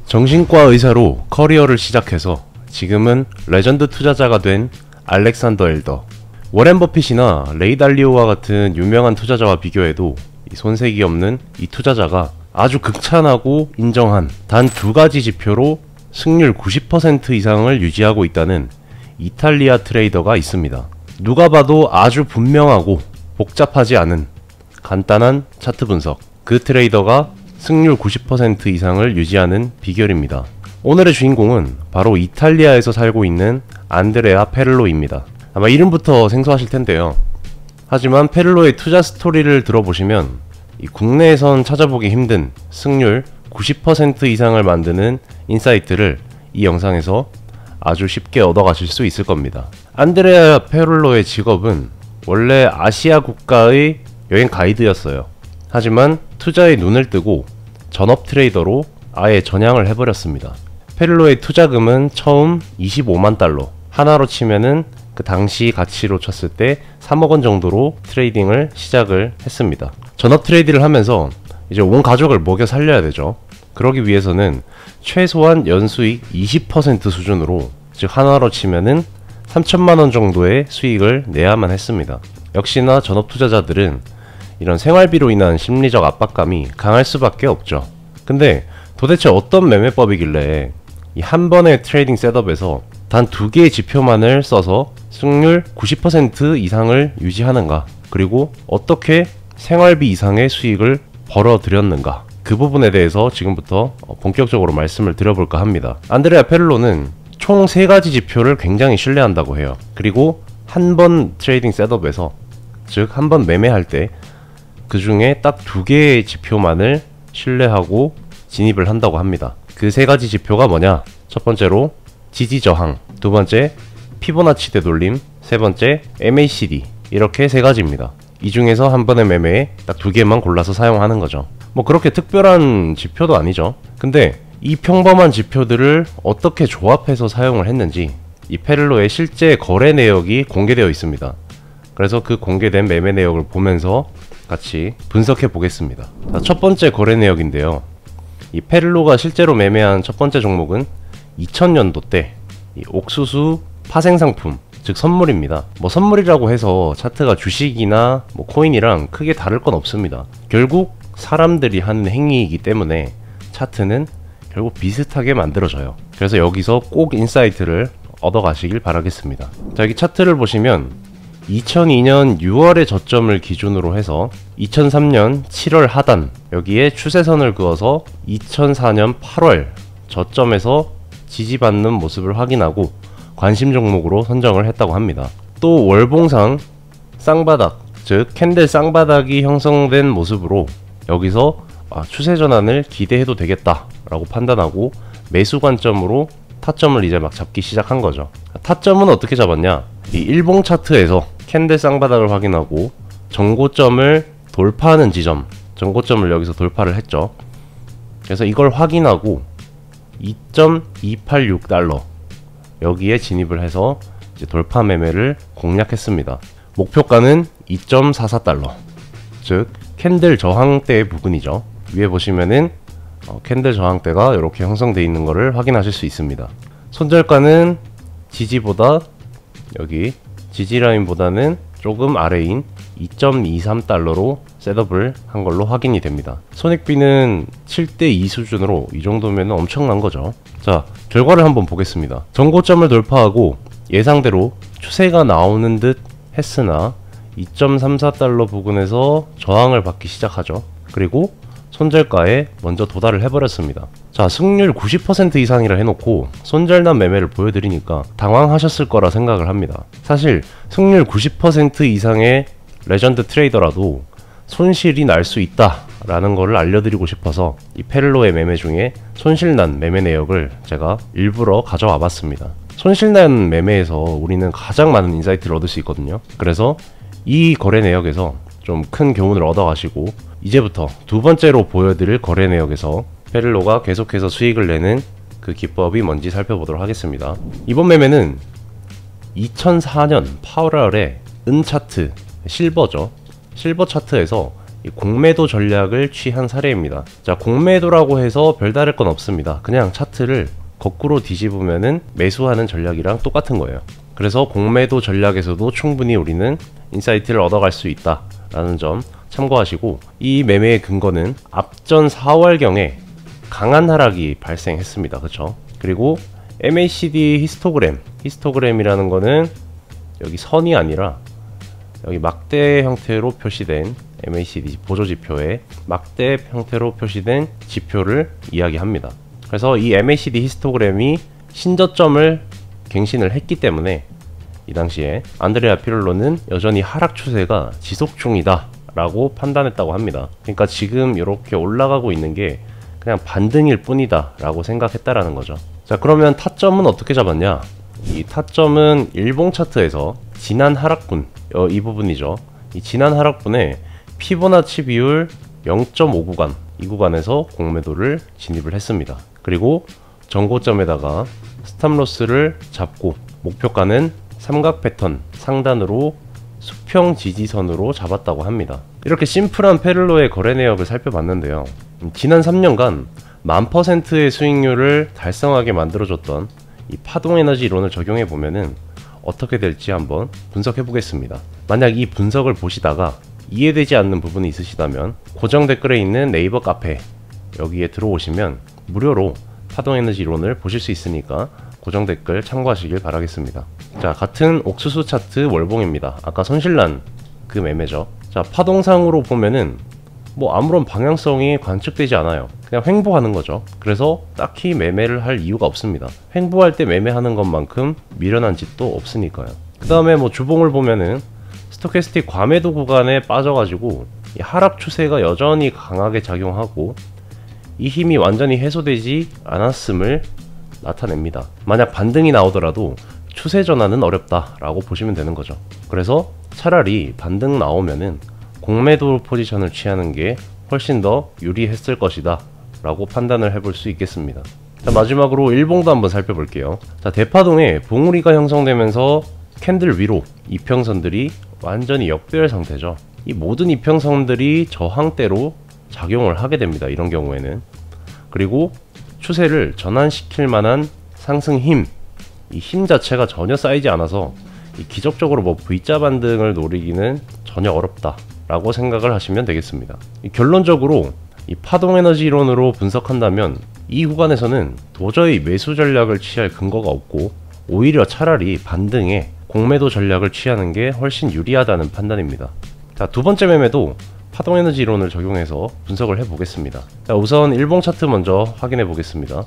정신과 의사로 커리어를 시작해서 지금은 레전드 투자자가 된 알렉산더 엘더. 워렌 버핏이나 레이 달리오와 같은 유명한 투자자와 비교해도 손색이 없는 이 투자자가 아주 극찬하고 인정한 단 두 가지 지표로 승률 90% 이상을 유지하고 있다는 이탈리아 트레이더가 있습니다. 누가 봐도 아주 분명하고 복잡하지 않은 간단한 차트 분석. 그 트레이더가 승률 90% 이상을 유지하는 비결입니다. 오늘의 주인공은 바로 이탈리아에서 살고 있는 안드레아 페를로입니다. 아마 이름부터 생소하실 텐데요. 하지만 페를로의 투자 스토리를 들어보시면 이 국내에선 찾아보기 힘든 승률 90% 이상을 만드는 인사이트를 이 영상에서 아주 쉽게 얻어가실 수 있을 겁니다. 안드레아 페를로의 직업은 원래 아시아 국가의 여행 가이드였어요. 하지만 투자에 눈을 뜨고 전업 트레이더로 아예 전향을 해버렸습니다. 페를로의 투자금은 처음 25만 달러, 하나로 치면은 그 당시 가치로 쳤을 때 3억 원 정도로 트레이딩을 시작을 했습니다. 전업 트레이딩을 하면서 이제 온 가족을 먹여 살려야 되죠. 그러기 위해서는 최소한 연수익 20% 수준으로, 즉 하나로 치면은 3천만 원 정도의 수익을 내야만 했습니다. 역시나 전업 투자자들은 이런 생활비로 인한 심리적 압박감이 강할 수밖에 없죠. 근데 도대체 어떤 매매법이길래 이 한 번의 트레이딩 셋업에서 단 두 개의 지표만을 써서 승률 90% 이상을 유지하는가, 그리고 어떻게 생활비 이상의 수익을 벌어들였는가, 그 부분에 대해서 지금부터 본격적으로 말씀을 드려볼까 합니다. 안드레아 페를로는 총 3가지 지표를 굉장히 신뢰한다고 해요. 그리고 한 번 트레이딩 셋업에서, 즉 한 번 매매할 때 그 중에 딱 2개의 지표만을 신뢰하고 진입을 한다고 합니다. 그 3가지 지표가 뭐냐? 첫 번째로 지지저항, 두 번째 피보나치 되돌림, 세 번째 MACD, 이렇게 3가지입니다. 이 중에서 한 번의 매매에 딱 2개만 골라서 사용하는 거죠. 뭐 그렇게 특별한 지표도 아니죠. 근데 이 평범한 지표들을 어떻게 조합해서 사용을 했는지 이 페를로의 실제 거래 내역이 공개되어 있습니다. 그래서 그 공개된 매매 내역을 보면서 같이 분석해 보겠습니다. 자, 첫 번째 거래 내역인데요. 이 페를로가 실제로 매매한 첫 번째 종목은 2000년도 때 이 옥수수 파생 상품, 즉 선물입니다. 뭐 선물이라고 해서 차트가 주식이나 뭐 코인이랑 크게 다를 건 없습니다. 결국 사람들이 하는 행위이기 때문에 차트는 결국 비슷하게 만들어져요. 그래서 여기서 꼭 인사이트를 얻어가시길 바라겠습니다. 자, 여기 차트를 보시면 2002년 6월의 저점을 기준으로 해서 2003년 7월 하단, 여기에 추세선을 그어서 2004년 8월 저점에서 지지받는 모습을 확인하고 관심 종목으로 선정을 했다고 합니다. 또 월봉상 쌍바닥, 즉 캔들 쌍바닥이 형성된 모습으로 여기서 추세 전환을 기대해도 되겠다 라고 판단하고 매수 관점으로 타점을 이제 막 잡기 시작한 거죠. 타점은 어떻게 잡았냐? 이 일봉 차트에서 캔들 쌍바닥을 확인하고 전고점을 돌파하는 지점, 전고점을 여기서 돌파를 했죠. 그래서 이걸 확인하고 2.286달러 여기에 진입을 해서 이제 돌파 매매를 공략했습니다. 목표가는 2.44달러, 즉 캔들 저항대 부근이죠. 위에 보시면은 캔들 저항대가 이렇게 형성되어 있는 것을 확인하실 수 있습니다. 손절가는 지지보다, 여기 지지라인보다는 조금 아래인 2.23달러로 셋업을 한 걸로 확인이 됩니다. 손익비는 7대2 수준으로 이 정도면 엄청난 거죠. 자, 결과를 한번 보겠습니다. 전고점을 돌파하고 예상대로 추세가 나오는 듯 했으나 2.34달러 부근에서 저항을 받기 시작하죠. 그리고 손절가에 먼저 도달을 해버렸습니다. 자, 승률 90% 이상이라 해놓고 손절난 매매를 보여드리니까 당황하셨을 거라 생각을 합니다. 사실 승률 90% 이상의 레전드 트레이더라도 손실이 날 수 있다 라는 거를 알려드리고 싶어서 이 페를로의 매매 중에 손실난 매매 내역을 제가 일부러 가져와 봤습니다. 손실난 매매에서 우리는 가장 많은 인사이트를 얻을 수 있거든요. 그래서 이 거래 내역에서 좀 큰 교훈을 얻어가시고 이제부터 두 번째로 보여드릴 거래 내역에서 페를로가 계속해서 수익을 내는 그 기법이 뭔지 살펴보도록 하겠습니다. 이번 매매는 2004년 8월에 은 차트, 실버죠. 실버 차트에서 이 공매도 전략을 취한 사례입니다. 자, 공매도라고 해서 별다를 건 없습니다. 그냥 차트를 거꾸로 뒤집으면은 매수하는 전략이랑 똑같은 거예요. 그래서 공매도 전략에서도 충분히 우리는 인사이트를 얻어갈 수 있다 라는 점 참고하시고, 이 매매의 근거는 앞전 4월경에 강한 하락이 발생했습니다. 그쵸? 그리고 MACD 히스토그램이라는 거는 여기 선이 아니라 여기 막대 형태로 표시된 MACD 보조지표에 막대 형태로 표시된 지표를 이야기합니다. 그래서 이 MACD 히스토그램이 신저점을 갱신을 했기 때문에 이 당시에 안드레아 피를로는 여전히 하락 추세가 지속 중이다 라고 판단했다고 합니다. 그러니까 지금 이렇게 올라가고 있는 게 그냥 반등일 뿐이다 라고 생각했다라는 거죠. 자, 그러면 타점은 어떻게 잡았냐? 이 타점은 일봉 차트에서 지난 하락분, 이 부분이죠. 이 지난 하락분에 피보나치 비율 0.5 구간, 이 구간에서 공매도를 진입을 했습니다. 그리고 전고점에다가 스탑로스를 잡고 목표가는 삼각 패턴 상단으로 수평 지지선으로 잡았다고 합니다. 이렇게 심플한 페를로의 거래 내역을 살펴봤는데요. 지난 3년간 1000%의 수익률을 달성하게 만들어줬던 이 파동에너지 이론을 적용해 보면은 어떻게 될지 한번 분석해 보겠습니다. 만약 이 분석을 보시다가 이해되지 않는 부분이 있으시다면 고정 댓글에 있는 네이버 카페 여기에 들어오시면 무료로 파동에너지 이론을 보실 수 있으니까 고정 댓글 참고하시길 바라겠습니다. 자, 같은 옥수수 차트 월봉입니다. 아까 손실난 그 매매죠. 자, 파동상으로 보면은 뭐 아무런 방향성이 관측되지 않아요. 그냥 횡보하는 거죠. 그래서 딱히 매매를 할 이유가 없습니다. 횡보할 때 매매하는 것만큼 미련한 짓도 없으니까요. 그 다음에 뭐 주봉을 보면은 스토캐스틱 과매도 구간에 빠져가지고 이 하락 추세가 여전히 강하게 작용하고 이 힘이 완전히 해소되지 않았음을 나타냅니다. 만약 반등이 나오더라도 추세 전환은 어렵다라고 보시면 되는 거죠. 그래서 차라리 반등 나오면은 공매도 포지션을 취하는 게 훨씬 더 유리했을 것이다 라고 판단을 해볼 수 있겠습니다. 자, 마지막으로 일봉도 한번 살펴볼게요. 자, 대파동에 봉우리가 형성되면서 캔들 위로 이평선들이 완전히 역배열 상태죠. 이 모든 이평선들이 저항대로 작용을 하게 됩니다. 이런 경우에는. 그리고 추세를 전환시킬 만한 상승 힘, 이 힘 자체가 전혀 쌓이지 않아서 이 기적적으로 뭐 V자 반등을 노리기는 전혀 어렵다 라고 생각을 하시면 되겠습니다. 결론적으로 이 파동에너지 이론으로 분석한다면 이 구간에서는 도저히 매수 전략을 취할 근거가 없고 오히려 차라리 반등에 공매도 전략을 취하는 게 훨씬 유리하다는 판단입니다. 자, 두 번째 매매도 파동에너지 이론을 적용해서 분석을 해보겠습니다. 자, 우선 일봉 차트 먼저 확인해 보겠습니다.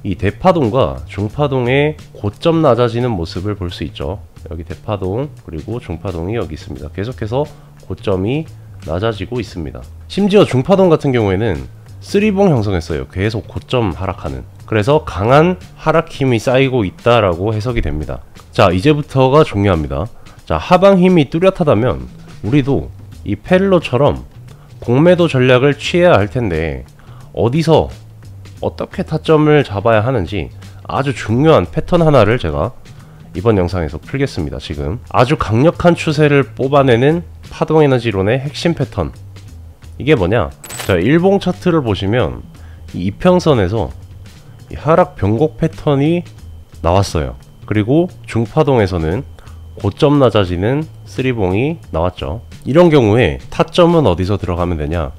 이 대파동과 중파동의 고점 낮아지는 모습을 볼 수 있죠. 여기 대파동 그리고 중파동이 여기 있습니다. 계속해서 고점이 낮아지고 있습니다. 심지어 중파동 같은 경우에는 쓰리봉 형성했어요. 계속 고점 하락하는. 그래서 강한 하락 힘이 쌓이고 있다라고 해석이 됩니다. 자, 이제부터가 중요합니다. 자, 하방 힘이 뚜렷하다면 우리도 이 페를로처럼 공매도 전략을 취해야 할 텐데 어디서 어떻게 타점을 잡아야 하는지 아주 중요한 패턴 하나를 제가 이번 영상에서 풀겠습니다. 지금 아주 강력한 추세를 뽑아내는 파동에너지론의 핵심 패턴, 이게 뭐냐? 자, 일봉 차트를 보시면 이 이평선에서 이 하락 변곡 패턴이 나왔어요. 그리고 중파동에서는 고점 낮아지는 쓰리봉이 나왔죠. 이런 경우에 타점은 어디서 들어가면 되냐?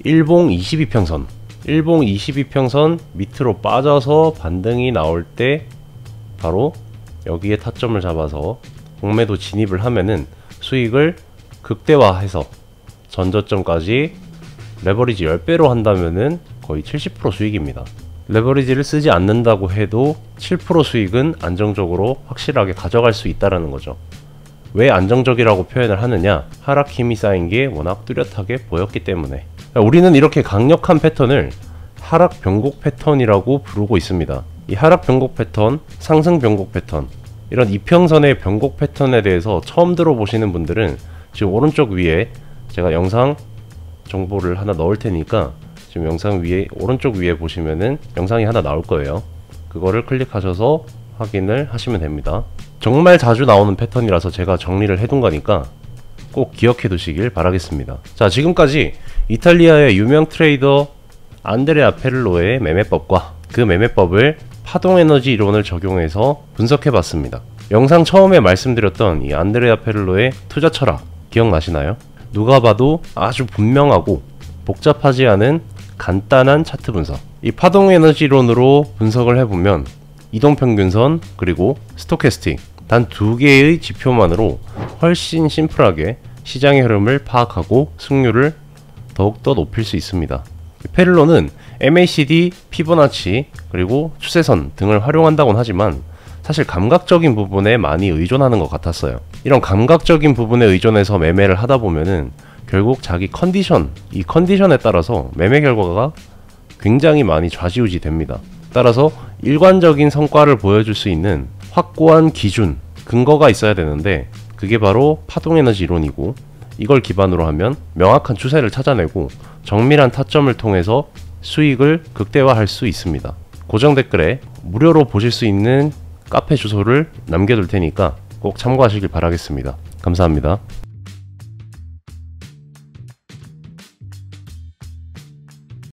일봉 22평선, 일봉 22평선 밑으로 빠져서 반등이 나올 때 바로 여기에 타점을 잡아서 공매도 진입을 하면은 수익을 극대화해서 전저점까지 레버리지 10배로 한다면은 거의 70% 수익입니다. 레버리지를 쓰지 않는다고 해도 7% 수익은 안정적으로 확실하게 가져갈 수 있다는 거죠. 왜 안정적이라고 표현을 하느냐? 하락 힘이 쌓인 게 워낙 뚜렷하게 보였기 때문에. 우리는 이렇게 강력한 패턴을 하락 변곡 패턴이라고 부르고 있습니다. 이 하락 변곡 패턴, 상승 변곡 패턴, 이런 이평선의 변곡 패턴에 대해서 처음 들어보시는 분들은 지금 오른쪽 위에 제가 영상 정보를 하나 넣을 테니까 지금 영상 위에 오른쪽 위에 보시면은 영상이 하나 나올 거예요. 그거를 클릭하셔서 확인을 하시면 됩니다. 정말 자주 나오는 패턴이라서 제가 정리를 해둔 거니까 꼭 기억해 두시길 바라겠습니다. 자, 지금까지 이탈리아의 유명 트레이더 안드레아 페를로의 매매법과 그 매매법을 파동에너지 이론을 적용해서 분석해 봤습니다. 영상 처음에 말씀드렸던 이 안드레아 페를로의 투자 철학 기억나시나요? 누가 봐도 아주 분명하고 복잡하지 않은 간단한 차트 분석. 이 파동에너지론으로 분석을 해보면 이동평균선 그리고 스토캐스틱 단 두 개의 지표만으로 훨씬 심플하게 시장의 흐름을 파악하고 승률을 더욱더 높일 수 있습니다. 페를로는 MACD, 피보나치, 그리고 추세선 등을 활용한다곤 하지만 사실 감각적인 부분에 많이 의존하는 것 같았어요. 이런 감각적인 부분에 의존해서 매매를 하다 보면은 결국 자기 컨디션, 이 컨디션에 따라서 매매 결과가 굉장히 많이 좌지우지 됩니다. 따라서 일관적인 성과를 보여줄 수 있는 확고한 기준, 근거가 있어야 되는데 그게 바로 파동에너지 이론이고, 이걸 기반으로 하면 명확한 추세를 찾아내고 정밀한 타점을 통해서 수익을 극대화할 수 있습니다. 고정 댓글에 무료로 보실 수 있는 카페 주소를 남겨둘 테니까 꼭 참고하시길 바라겠습니다. 감사합니다.